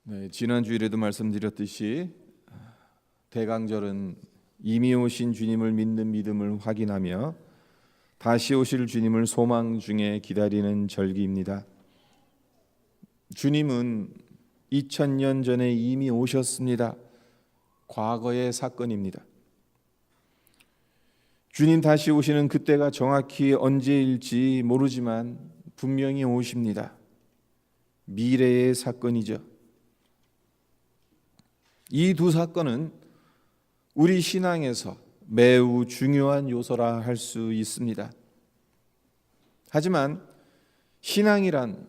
네, 지난 주일에도 말씀드렸듯이 대강절은 이미 오신 주님을 믿는 믿음을 확인하며 다시 오실 주님을 소망 중에 기다리는 절기입니다. 주님은 2000년 전에 이미 오셨습니다. 과거의 사건입니다. 주님 다시 오시는 그때가 정확히 언제일지 모르지만 분명히 오십니다. 미래의 사건이죠. 이 두 사건은 우리 신앙에서 매우 중요한 요소라 할 수 있습니다. 하지만 신앙이란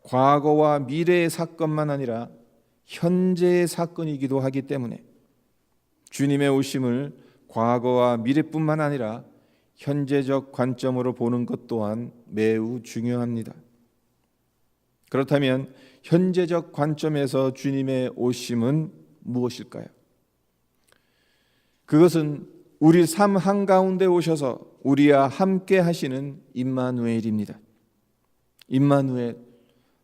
과거와 미래의 사건만 아니라 현재의 사건이기도 하기 때문에 주님의 오심을 과거와 미래뿐만 아니라 현재적 관점으로 보는 것 또한 매우 중요합니다. 그렇다면 현재적 관점에서 주님의 오심은 무엇일까요? 그것은 우리 삶 한가운데 오셔서 우리와 함께 하시는 임마누엘입니다. 임마누엘,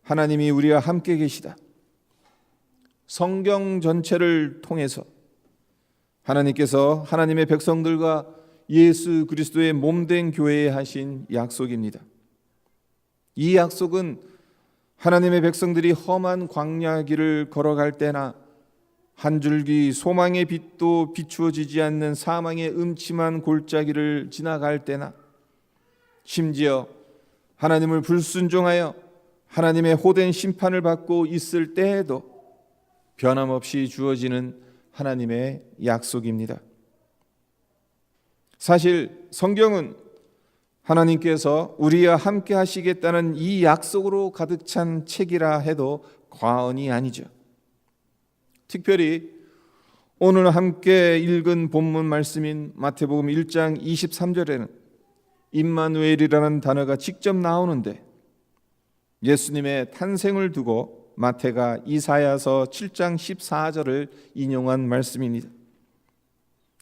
하나님이 우리와 함께 계시다. 성경 전체를 통해서 하나님께서 하나님의 백성들과 예수 그리스도의 몸된 교회에 하신 약속입니다. 이 약속은 하나님의 백성들이 험한 광야 길을 걸어갈 때나 한 줄기 소망의 빛도 비추어지지 않는 사망의 음침한 골짜기를 지나갈 때나 심지어 하나님을 불순종하여 하나님의 호된 심판을 받고 있을 때에도 변함없이 주어지는 하나님의 약속입니다. 사실 성경은 하나님께서 우리와 함께 하시겠다는 이 약속으로 가득 찬 책이라 해도 과언이 아니죠. 특별히 오늘 함께 읽은 본문 말씀인 마태복음 1장 23절에는 임마누엘이라는 단어가 직접 나오는데 예수님의 탄생을 두고 마태가 이사야서 7장 14절을 인용한 말씀입니다.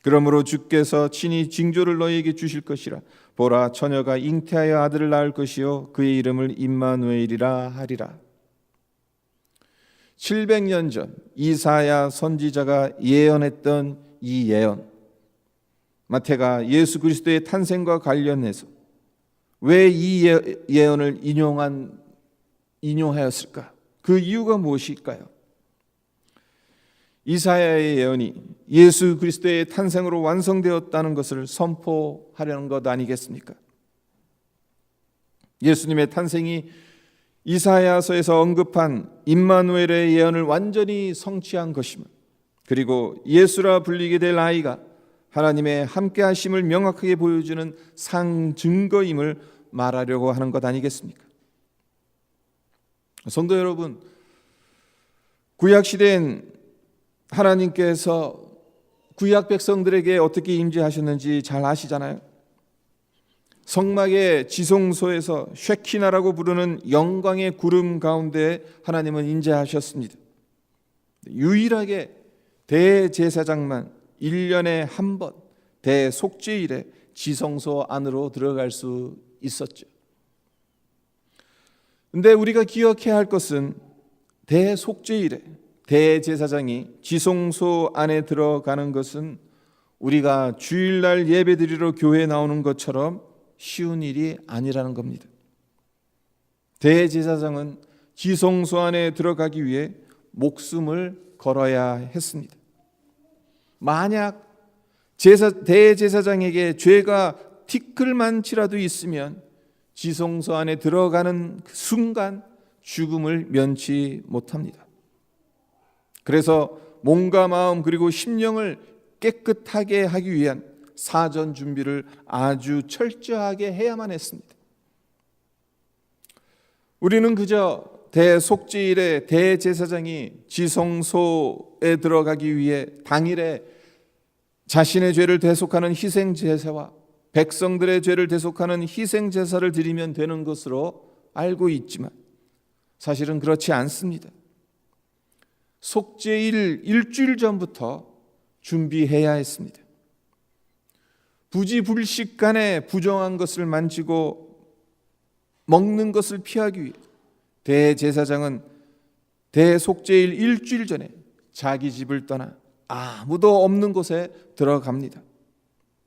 그러므로 주께서 친히 징조를 너희에게 주실 것이라. 보라, 처녀가 잉태하여 아들을 낳을 것이요 그의 이름을 임마누엘이라 하리라. 700년 전 이사야 선지자가 예언했던 이 예언, 마태가 예수 그리스도의 탄생과 관련해서 왜 이 예언을 인용하였을까? 그 이유가 무엇일까요? 이사야의 예언이 예수 그리스도의 탄생으로 완성되었다는 것을 선포하려는 것 아니겠습니까? 예수님의 탄생이 이사야서에서 언급한 임마누엘의 예언을 완전히 성취한 것이며, 그리고 예수라 불리게 될 아이가 하나님의 함께하심을 명확하게 보여주는 상증거임을 말하려고 하는 것 아니겠습니까? 성도 여러분, 구약시대엔 하나님께서 구약 백성들에게 어떻게 임재하셨는지 잘 아시잖아요. 성막의 지성소에서 쉐키나라고 부르는 영광의 구름 가운데 하나님은 임재하셨습니다. 유일하게 대제사장만 1년에 한 번 대속죄일에 지성소 안으로 들어갈 수 있었죠. 그런데 우리가 기억해야 할 것은 대속죄일에 대제사장이 지성소 안에 들어가는 것은 우리가 주일날 예배드리러 교회에 나오는 것처럼 쉬운 일이 아니라는 겁니다. 대제사장은 지성소 안에 들어가기 위해 목숨을 걸어야 했습니다. 만약 대제사장에게 죄가 티끌만치라도 있으면 지성소 안에 들어가는 그 순간 죽음을 면치 못합니다. 그래서 몸과 마음 그리고 심령을 깨끗하게 하기 위한 사전 준비를 아주 철저하게 해야만 했습니다. 우리는 그저 대속죄일에 대제사장이 지성소에 들어가기 위해 당일에 자신의 죄를 대속하는 희생제사와 백성들의 죄를 대속하는 희생제사를 드리면 되는 것으로 알고 있지만 사실은 그렇지 않습니다. 속죄일 일주일 전부터 준비해야 했습니다. 부지불식간에 부정한 것을 만지고 먹는 것을 피하기 위해 대제사장은 대속죄일 일주일 전에 자기 집을 떠나 아무도 없는 곳에 들어갑니다.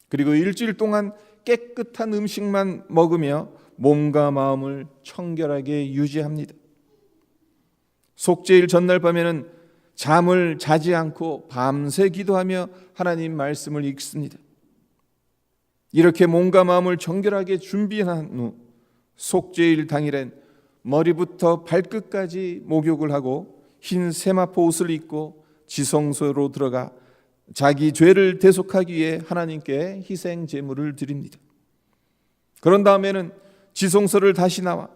그리고 일주일 동안 깨끗한 음식만 먹으며 몸과 마음을 청결하게 유지합니다. 속죄일 전날 밤에는 잠을 자지 않고 밤새 기도하며 하나님 말씀을 읽습니다. 이렇게 몸과 마음을 정결하게 준비한 후 속죄일 당일엔 머리부터 발끝까지 목욕을 하고 흰 세마포 옷을 입고 지성소로 들어가 자기 죄를 대속하기 위해 하나님께 희생 제물을 드립니다. 그런 다음에는 지성소를 다시 나와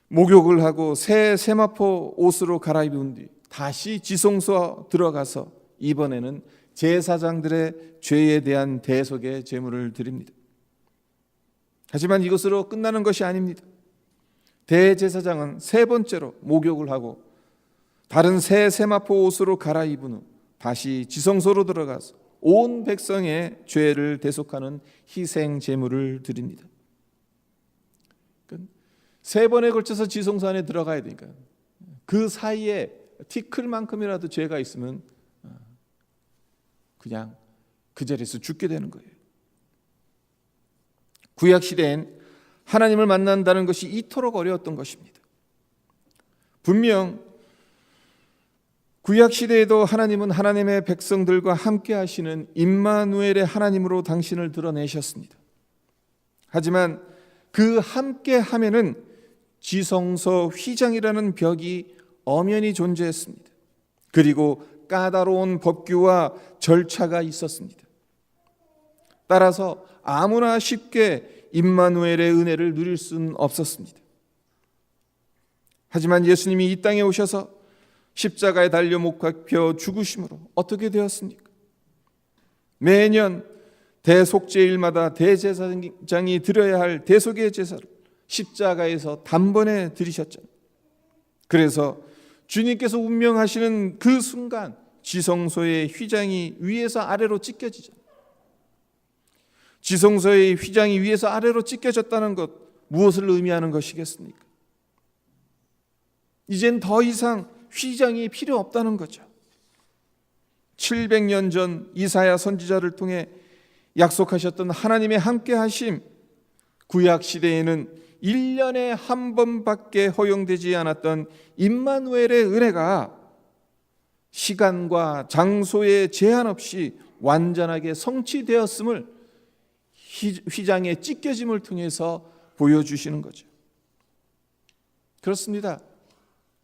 목욕을 하고 새 세마포 옷으로 갈아입은 뒤 다시 지성소 들어가서 이번에는 제사장들의 죄에 대한 대속의 제물을 드립니다. 하지만 이것으로 끝나는 것이 아닙니다. 대제사장은 세 번째로 목욕을 하고 다른 새 세마포 옷으로 갈아입은 후 다시 지성소로 들어가서 온 백성의 죄를 대속하는 희생 제물을 드립니다. 세 번에 걸쳐서 지성소 안에 들어가야 되니까 그 사이에 티끌만큼이라도 죄가 있으면 그냥 그 자리에서 죽게 되는 거예요. 구약 시대엔 하나님을 만난다는 것이 이토록 어려웠던 것입니다. 분명 구약 시대에도 하나님은 하나님의 백성들과 함께 하시는 임마누엘의 하나님으로 당신을 드러내셨습니다. 하지만 그 함께 함에는 지성소 휘장이라는 벽이 엄연히 존재했습니다. 그리고 까다로운 법규와 절차가 있었습니다. 따라서 아무나 쉽게 임마누엘의 은혜를 누릴 수는 없었습니다. 하지만 예수님이 이 땅에 오셔서 십자가에 달려 못 박혀 죽으심으로 어떻게 되었습니까? 매년 대속죄일마다 대제사장이 드려야 할 대속의 제사를 십자가에서 단번에 드리셨잖아요. 그래서 주님께서 운명하시는 그 순간 지성소의 휘장이 위에서 아래로 찢겨지잖아요. 지성소의 휘장이 위에서 아래로 찢겨졌다는 것, 무엇을 의미하는 것이겠습니까? 이젠 더 이상 휘장이 필요 없다는 거죠. 700년 전 이사야 선지자를 통해 약속하셨던 하나님의 함께하심, 구약 시대에는 1년에 한 번밖에 허용되지 않았던 임마누엘의 은혜가 시간과 장소에 제한 없이 완전하게 성취되었음을 휘장의 찢겨짐을 통해서 보여주시는 거죠. 그렇습니다.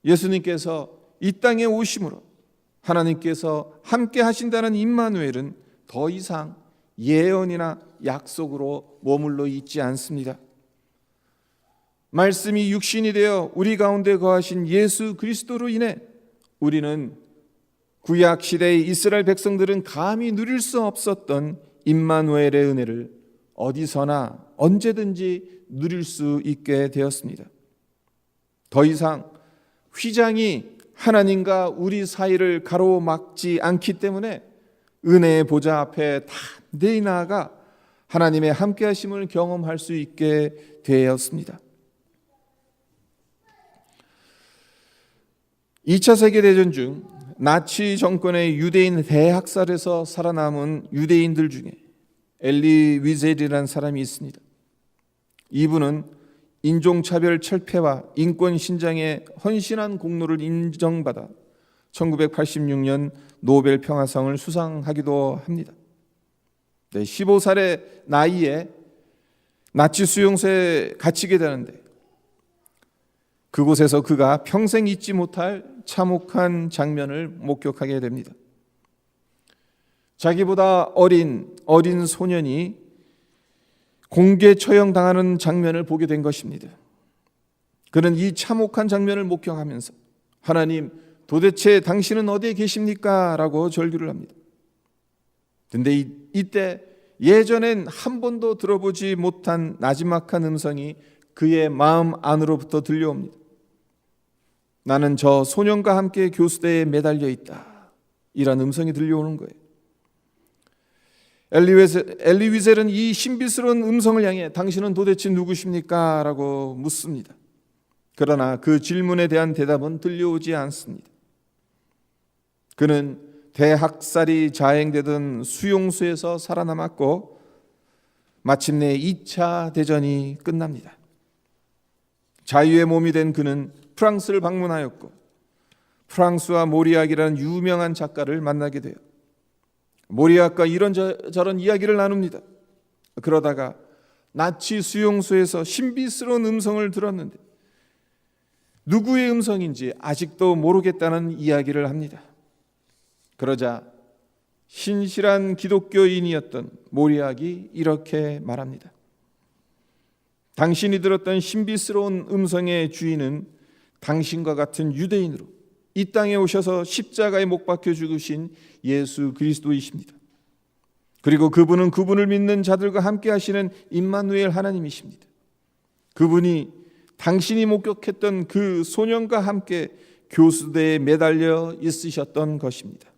예수님께서 이 땅에 오심으로 하나님께서 함께 하신다는 임마누엘은 더 이상 예언이나 약속으로 머물러 있지 않습니다. 말씀이 육신이 되어 우리 가운데 거하신 예수 그리스도로 인해 우리는 구약 시대의 이스라엘 백성들은 감히 누릴 수 없었던 임마누엘의 은혜를 어디서나 언제든지 누릴 수 있게 되었습니다. 더 이상 휘장이 하나님과 우리 사이를 가로막지 않기 때문에 은혜의 보좌 앞에 담대히 나아가 하나님의 함께하심을 경험할 수 있게 되었습니다. 2차 세계대전 중 나치 정권의 유대인 대학살에서 살아남은 유대인들 중에 엘리 위젤이라는 사람이 있습니다. 이분은 인종차별 철폐와 인권 신장에 헌신한 공로를 인정받아 1986년 노벨 평화상을 수상하기도 합니다. 15살의 나이에 나치 수용소에 갇히게 되는데 그곳에서 그가 평생 잊지 못할 참혹한 장면을 목격하게 됩니다. 자기보다 어린 소년이 공개 처형당하는 장면을 보게 된 것입니다. 그는 이 참혹한 장면을 목격하면서 하나님, 도대체 당신은 어디에 계십니까? 라고 절규를 합니다. 그런데 이때 예전엔 한 번도 들어보지 못한 나지막한 음성이 그의 마음 안으로부터 들려옵니다. 나는 저 소년과 함께 교수대에 매달려 있다. 이런 음성이 들려오는 거예요. 엘리 위젤은 이 신비스러운 음성을 향해 당신은 도대체 누구십니까? 라고 묻습니다. 그러나 그 질문에 대한 대답은 들려오지 않습니다. 그는 대학살이 자행되던 수용소에서 살아남았고 마침내 2차 대전이 끝납니다. 자유의 몸이 된 그는 프랑스를 방문하였고 프랑스와 모리악이라는 유명한 작가를 만나게 돼요. 모리악과 이런저런 이야기를 나눕니다. 그러다가 나치 수용소에서 신비스러운 음성을 들었는데 누구의 음성인지 아직도 모르겠다는 이야기를 합니다. 그러자 신실한 기독교인이었던 모리악이 이렇게 말합니다. 당신이 들었던 신비스러운 음성의 주인은 당신과 같은 유대인으로 이 땅에 오셔서 십자가에 못 박혀 죽으신 예수 그리스도이십니다. 그리고 그분은 그분을 믿는 자들과 함께 하시는 임마누엘 하나님이십니다. 그분이 당신이 목격했던 그 소년과 함께 교수대에 매달려 있으셨던 것입니다.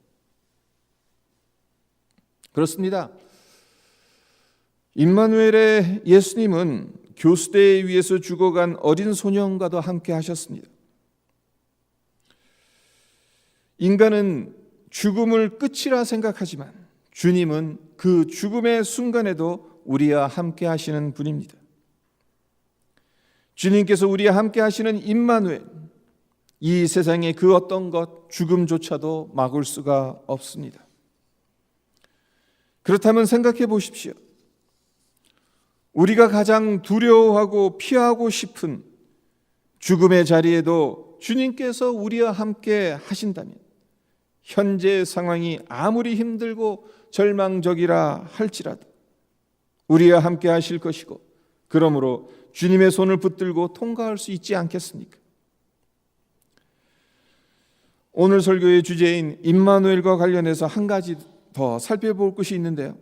그렇습니다. 임마누엘의 예수님은 교수대 위에서 죽어간 어린 소년과도 함께 하셨습니다. 인간은 죽음을 끝이라 생각하지만 주님은 그 죽음의 순간에도 우리와 함께 하시는 분입니다. 주님께서 우리와 함께 하시는 임마누엘, 이 세상의 그 어떤 것, 죽음조차도 막을 수가 없습니다. 그렇다면 생각해 보십시오. 우리가 가장 두려워하고 피하고 싶은 죽음의 자리에도 주님께서 우리와 함께 하신다면 현재 상황이 아무리 힘들고 절망적이라 할지라도 우리와 함께 하실 것이고 그러므로 주님의 손을 붙들고 통과할 수 있지 않겠습니까? 오늘 설교의 주제인 임마누엘과 관련해서 한 가지 더 살펴볼 것이 있는데요.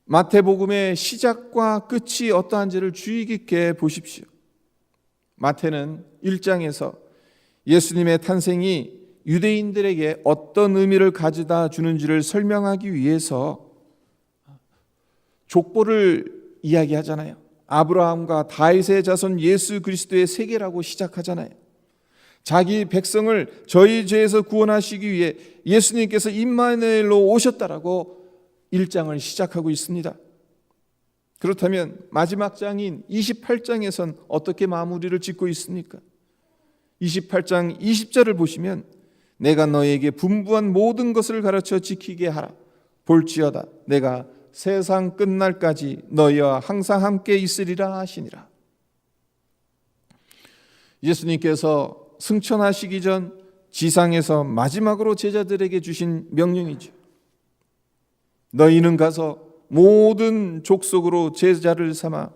마태복음의 시작과 끝이 어떠한지를 주의 깊게 보십시오. 마태는 1장에서 예수님의 탄생이 유대인들에게 어떤 의미를 가져다 주는지를 설명하기 위해서 족보를 이야기하잖아요. 아브라함과 다윗의 자손 예수 그리스도의 세계라고 시작하잖아요. 자기 백성을 저희 죄에서 구원하시기 위해 예수님께서 임마누엘로 오셨다라고 1장을 시작하고 있습니다. 그렇다면 마지막 장인 28장에선 어떻게 마무리를 짓고 있습니까? 28장 20절을 보시면 내가 너에게 분부한 모든 것을 가르쳐 지키게 하라. 볼지어다 내가 세상 끝날까지 너희와 항상 함께 있으리라 하시니라. 예수님께서 승천하시기 전 지상에서 마지막으로 제자들에게 주신 명령이죠. 너희는 가서 모든 족속으로 제자를 삼아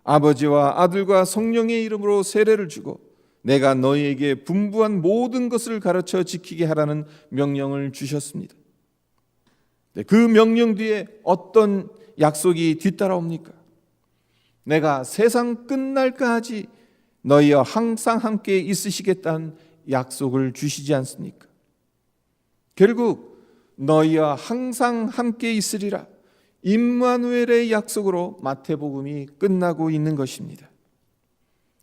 아버지와 아들과 성령의 이름으로 세례를 주고 내가 너희에게 분부한 모든 것을 가르쳐 지키게 하라는 명령을 주셨습니다. 그 명령 뒤에 어떤 약속이 뒤따라옵니까? 내가 세상 끝날까지 너희와 항상 함께 있으시겠다는 약속을 주시지 않습니까? 결국 너희와 항상 함께 있으리라 임마누엘의 약속으로 마태복음이 끝나고 있는 것입니다.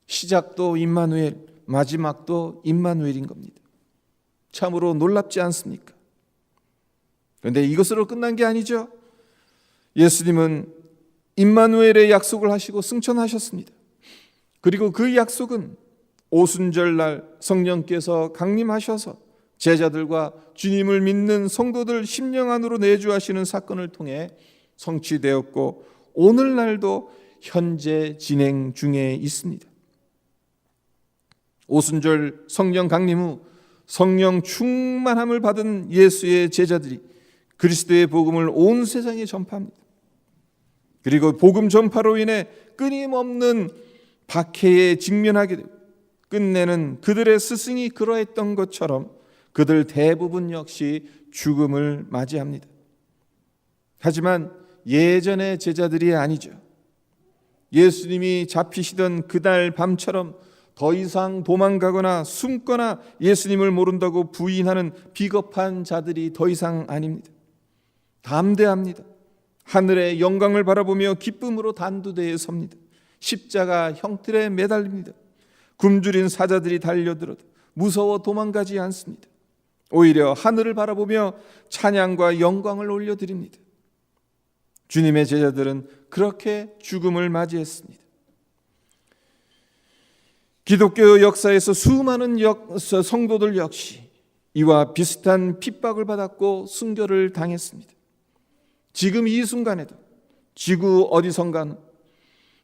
시작도 임마누엘, 마지막도 임마누엘인 겁니다. 참으로 놀랍지 않습니까? 그런데 이것으로 끝난 게 아니죠. 예수님은 임마누엘의 약속을 하시고 승천하셨습니다. 그리고 그 약속은 오순절날 성령께서 강림하셔서 제자들과 주님을 믿는 성도들 심령 안으로 내주하시는 사건을 통해 성취되었고 오늘날도 현재 진행 중에 있습니다. 오순절 성령 강림 후 성령 충만함을 받은 예수의 제자들이 그리스도의 복음을 온 세상에 전파합니다. 그리고 복음 전파로 인해 끊임없는 박해에 직면하게 되고 끝내는 그들의 스승이 그러했던 것처럼 그들 대부분 역시 죽음을 맞이합니다. 하지만 예전의 제자들이 아니죠. 예수님이 잡히시던 그날 밤처럼 더 이상 도망가거나 숨거나 예수님을 모른다고 부인하는 비겁한 자들이 더 이상 아닙니다. 담대합니다. 하늘의 영광을 바라보며 기쁨으로 단두대에 섭니다. 십자가 형틀에 매달립니다. 굶주린 사자들이 달려들어도 무서워 도망가지 않습니다. 오히려 하늘을 바라보며 찬양과 영광을 올려드립니다. 주님의 제자들은 그렇게 죽음을 맞이했습니다. 기독교 역사에서 수많은 성도들 역시 이와 비슷한 핍박을 받았고 순교를 당했습니다. 지금 이 순간에도 지구 어디선가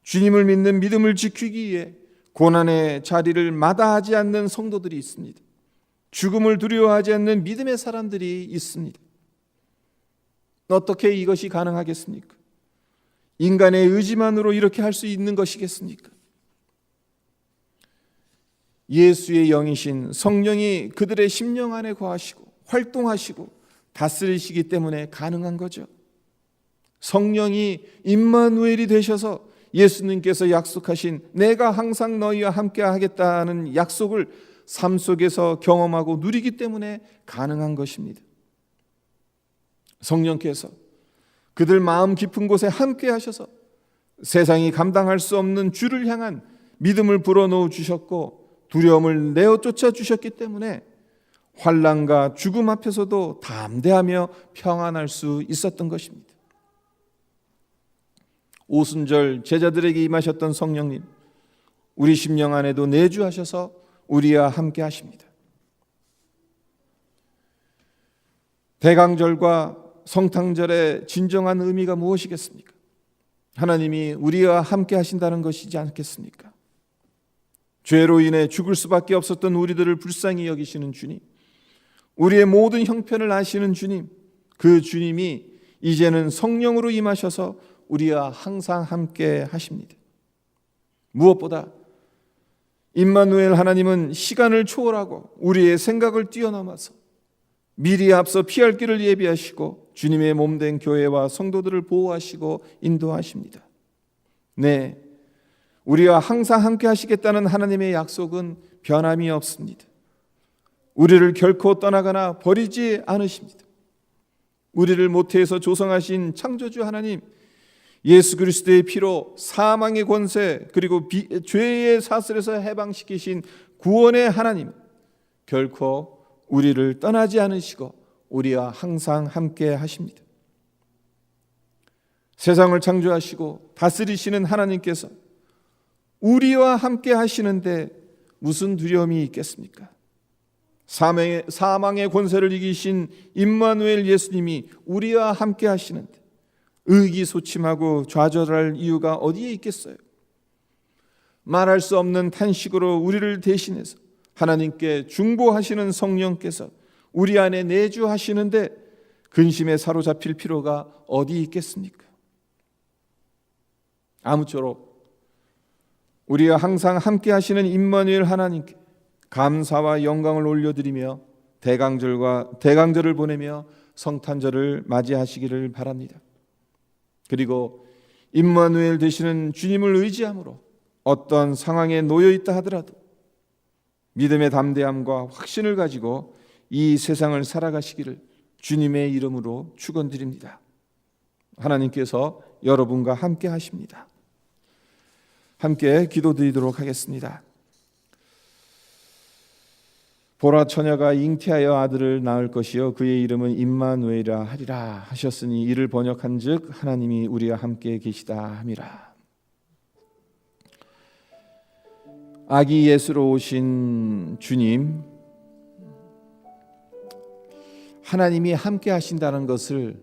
주님을 믿는 믿음을 지키기 위해 고난의 자리를 마다하지 않는 성도들이 있습니다. 죽음을 두려워하지 않는 믿음의 사람들이 있습니다. 어떻게 이것이 가능하겠습니까? 인간의 의지만으로 이렇게 할 수 있는 것이겠습니까? 예수의 영이신 성령이 그들의 심령 안에 거하시고 활동하시고 다스리시기 때문에 가능한 거죠. 성령이 임마누엘이 되셔서 예수님께서 약속하신 내가 항상 너희와 함께 하겠다는 약속을 삶 속에서 경험하고 누리기 때문에 가능한 것입니다. 성령께서 그들 마음 깊은 곳에 함께 하셔서 세상이 감당할 수 없는 주를 향한 믿음을 불어넣어 주셨고 두려움을 내어 쫓아 주셨기 때문에 환난과 죽음 앞에서도 담대하며 평안할 수 있었던 것입니다. 오순절 제자들에게 임하셨던 성령님, 우리 심령 안에도 내주하셔서 우리와 함께 하십니다. 대강절과 성탄절의 진정한 의미가 무엇이겠습니까? 하나님이 우리와 함께 하신다는 것이지 않겠습니까? 죄로 인해 죽을 수밖에 없었던 우리들을 불쌍히 여기시는 주님, 우리의 모든 형편을 아시는 주님, 그 주님이 이제는 성령으로 임하셔서 우리와 항상 함께 하십니다. 무엇보다 임마누엘 하나님은 시간을 초월하고 우리의 생각을 뛰어넘어서 미리 앞서 피할 길을 예비하시고 주님의 몸된 교회와 성도들을 보호하시고 인도하십니다. 네, 우리와 항상 함께 하시겠다는 하나님의 약속은 변함이 없습니다. 우리를 결코 떠나거나 버리지 않으십니다. 우리를 모태에서 조성하신 창조주 하나님, 예수 그리스도의 피로 사망의 권세 그리고 죄의 사슬에서 해방시키신 구원의 하나님, 결코 우리를 떠나지 않으시고 우리와 항상 함께 하십니다. 세상을 창조하시고 다스리시는 하나님께서 우리와 함께 하시는데 무슨 두려움이 있겠습니까? 사망의 권세를 이기신 임마누엘 예수님이 우리와 함께 하시는데 의기소침하고 좌절할 이유가 어디에 있겠어요? 말할 수 없는 탄식으로 우리를 대신해서 하나님께 중보하시는 성령께서 우리 안에 내주하시는데 근심에 사로잡힐 필요가 어디 있겠습니까? 아무쪼록 우리와 항상 함께 하시는 임마누엘 하나님께 감사와 영광을 올려드리며 대강절을 보내며 성탄절을 맞이하시기를 바랍니다. 그리고 임마누엘 되시는 주님을 의지함으로 어떤 상황에 놓여 있다 하더라도 믿음의 담대함과 확신을 가지고 이 세상을 살아가시기를 주님의 이름으로 축원드립니다. 하나님께서 여러분과 함께 하십니다. 함께 기도드리도록 하겠습니다. 보라, 처녀가 잉태하여 아들을 낳을 것이요 그의 이름은 임마누엘이라 하리라 하셨으니 이를 번역한즉 하나님이 우리와 함께 계시다 함이라. 아기 예수로 오신 주님, 하나님이 함께 하신다는 것을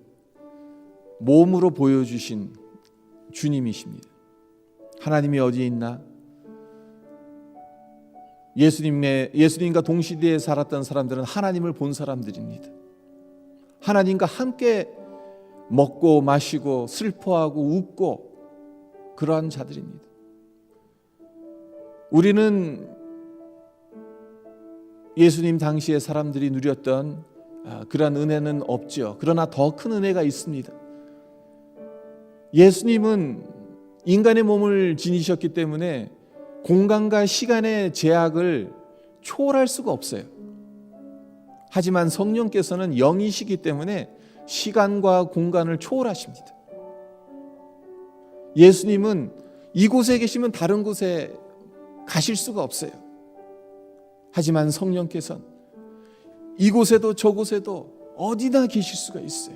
몸으로 보여주신 주님이십니다. 하나님이 어디에 있나? 예수님과 동시대에 살았던 사람들은 하나님을 본 사람들입니다. 하나님과 함께 먹고 마시고 슬퍼하고 웃고 그러한 자들입니다. 우리는 예수님 당시에 사람들이 누렸던 그러한 은혜는 없죠. 그러나 더 큰 은혜가 있습니다. 예수님은 인간의 몸을 지니셨기 때문에 공간과 시간의 제약을 초월할 수가 없어요. 하지만 성령께서는 영이시기 때문에 시간과 공간을 초월하십니다. 예수님은 이곳에 계시면 다른 곳에 가실 수가 없어요. 하지만 성령께서는 이곳에도 저곳에도 어디나 계실 수가 있어요.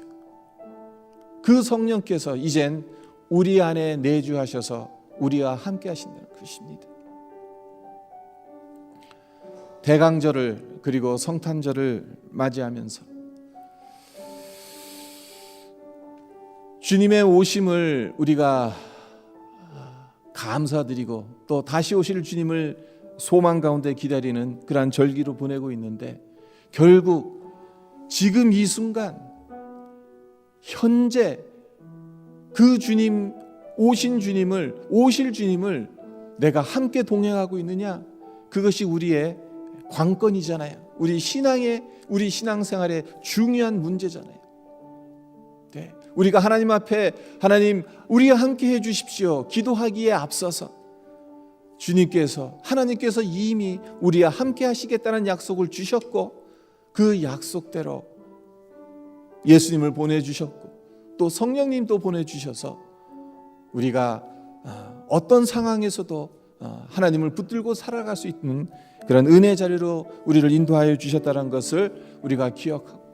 그 성령께서 이젠 우리 안에 내주하셔서 우리와 함께 하신다는 것입니다. 대강절을 그리고 성탄절을 맞이하면서 주님의 오심을 우리가 감사드리고 또 다시 오실 주님을 소망 가운데 기다리는 그러한 절기로 보내고 있는데, 결국 지금 이 순간 현재 그 주님, 오신 주님을, 오실 주님을 내가 함께 동행하고 있느냐, 그것이 우리의 관건이잖아요. 우리 신앙생활의 중요한 문제잖아요. 네. 우리가 하나님 앞에 하나님 우리와 함께 해주십시오 기도하기에 앞서서 하나님께서 이미 우리와 함께 하시겠다는 약속을 주셨고, 그 약속대로 예수님을 보내주셨고 또 성령님도 보내주셔서 우리가 어떤 상황에서도 하나님을 붙들고 살아갈 수 있는 그런 은혜 자리로 우리를 인도하여 주셨다는 것을 우리가 기억하고,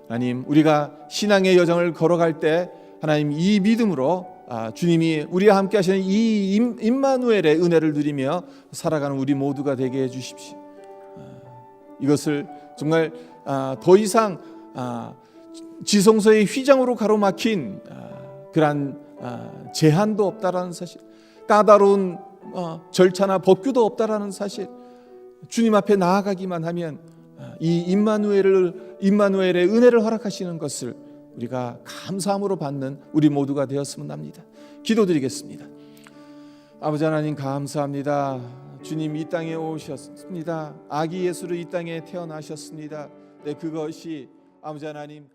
하나님 우리가 신앙의 여정을 걸어갈 때 하나님 이 믿음으로 주님이 우리와 함께 하시는 이 임마누엘의 은혜를 누리며 살아가는 우리 모두가 되게 해 주십시오. 이것을 정말 더 이상 지성소의 휘장으로 가로막힌 그러한 제한도 없다라는 사실, 까다로운 절차나 법규도 없다라는 사실, 주님 앞에 나아가기만 하면 이 임마누엘의 은혜를 허락하시는 것을 우리가 감사함으로 받는 우리 모두가 되었으면 합니다. 기도드리겠습니다. 아버지 하나님 감사합니다. 주님 이 땅에 오셨습니다. 아기 예수로 이 땅에 태어나셨습니다. 네, 그것이 아버지 하나님